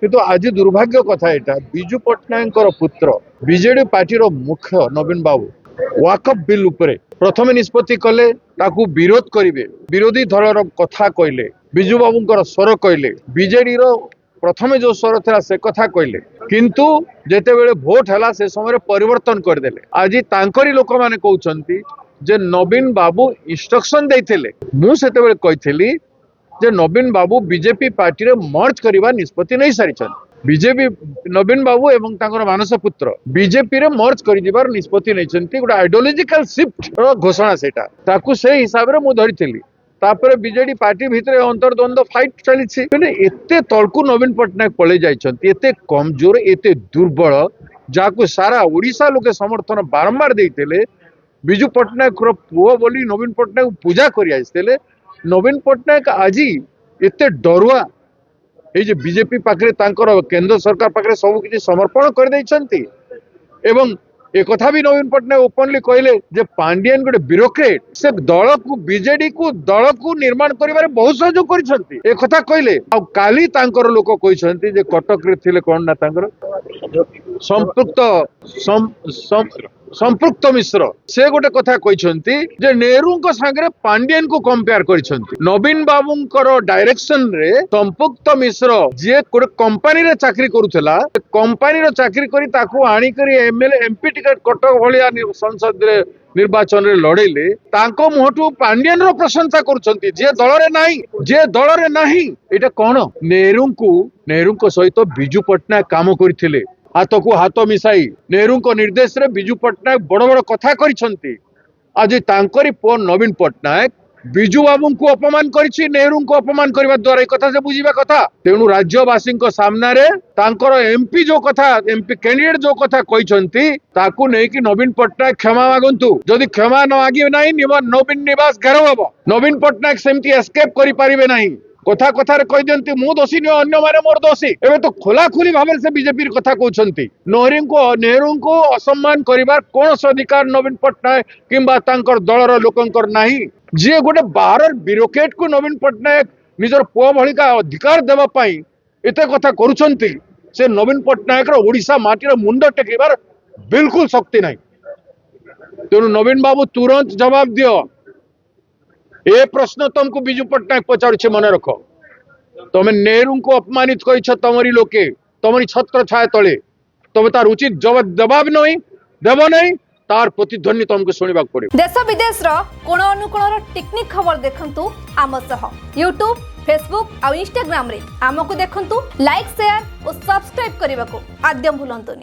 किंतु आज दुर्भाग्य कथा यहाँ विजु पट्टनायक पुत्र बीजेडी पार्टी मुख्य नवीन बाबू वाकअप बिल उपरे प्रथम निष्पत्ति कले ताकू विरोध करेंगे विरोधी दल कथा कहले विजु बाबू स्वर कहले बीजेडी प्रथम जो स्वर था से कथा कहले किंतु जेते बेले भोट है से समय परिवर्तन करदेले आज तांकरी लोक माने कहउछंती जे नवीन बाबू इंस्ट्रक्शन देइथिले मु सेते बेले कहिथिली जे नवीन बाबू बीजेपी पार्टी रे मर्ज करबा निष्पत्ति नहीं सारिछन बीजेपी नवीन बाबू एवं तांकर मानस पुत्र बीजेपी रे मर्ज करि दिबार निष्पत्ति नैछंती गोटे आइडियोलॉजिकल शिफ्ट रो घोषणा सेटा ताकू से हिसाब रे मु धरिथिली तापर बीजेडी पार्टी भितर अंतर्द्वंद फाइट चली एते तलकू नवीन पट्टनायक पलि जाइछंती एते कमजोर एते दुर्बल जाको सारा ओडिशा लोके समर्थन बारंबार देइतेले विजु पट्टनायक पुओ बोली नवीन पट्टनायक पूजा करि आइतेले नवीन पट्टनायक आज एते डरुआ ए जे बीजेपी पाखरे तांकर केंद्र सरकार पाखरे सब किछि समर्पण कर दैछंती एवं एक कथा भी नवीन पट्टनायक ओपनली कहले जे पांडियन गोटे ब्यूरोक्रेट से दल को बीजेडी को दल को निर्माण करिबारे बहुत सहयोग करिसंती एक कथा कहले आ काली तांकर लोक कहिसंती जे कटक रे थिले कोन ना तांकर संपृक्त मिश्र से गोटे कथा कहिसंती जे नेहरू को संगे पांडियन को कंपेयर करिसंती नवीन बाबूंकर डायरेक्शन रे संपृक्त मिश्र जे गोटे कंपनी रे चाकरी करूथला कंपनी रो चाकरी करी ताकू आनी करी एमएलए एमपी टिकट कटक भलिया संसद रे निर्वाचन रे लड़ेले तांको मुहटू पांडियन रो प्रशंसा करूछंती जे दल रे नाही एटा कोन नेहरू को सहित विजु पट्टनायक काम करथिले हाथ को हाथ मिसाई नेहरू को निर्देश रे विजु पट्टनायक बड़ बड़ कथा करिसंती आज तांकरी पुओ नवीन पट्टनायक विजु बाबू को अपमान करिछि नेहरू को अपमान करबा द्वारा ए कथा से बुझिबा कथा तेणु राज्यवासी सामना रे तांकर एमपी जो कथा एमपी कैंडिडेट जो कथा कहिसंती ताकू नै कि नवीन पट्टनायक क्षमा मागंतु जदि क्षमा न मागिबे नाही नवीन निवास घेराव हबो नवीन पट्टनायक सेमती एस्केप करि पारिबे नाही कथा कथा रे कहि दियंती मु दोषी न अन्य माने मोर दोषी एबे तो खोला खोली भाबे से बीजेपी कथा कहउछंती नेहरू को असम्मान करिबार कोनस अधिकार नवीन पट्टनायक किंबा तांकर दलर लोकंकर नाही जे गोटे बाहर ब्यूरोक्रेट को नवीन पट्टनायक निजर पुओ भलिका अधिकार देबा पई एते कथा करूछंती से नवीन पट्टनायक रो ओडिशा माटी रो मुंड टेकिबार बिल्कुल शक्ति नाही तेणु नवीन बाबू तुरंत जवाब दियो ए प्रश्न तुमको विजु पट्टनायक पचारुछे मन रख तमे नेहरू को अपमानित कहिछ तमरी लोके तमरी छत्र छाया तले तमे तार उचित जवाब नहीं देव नहीं तार प्रतिध्वनि तुमको सुनिबाक पड़े देश विदेश रो कोण अनुकोण टेक्निक खबर देखंतु आम सह यूट्यूब फेसबुक और इंस्टाग्राम रे आमको देखंतु लाइक शेयर और सब्सक्राइब करने को आद्यम भूलंतुनी।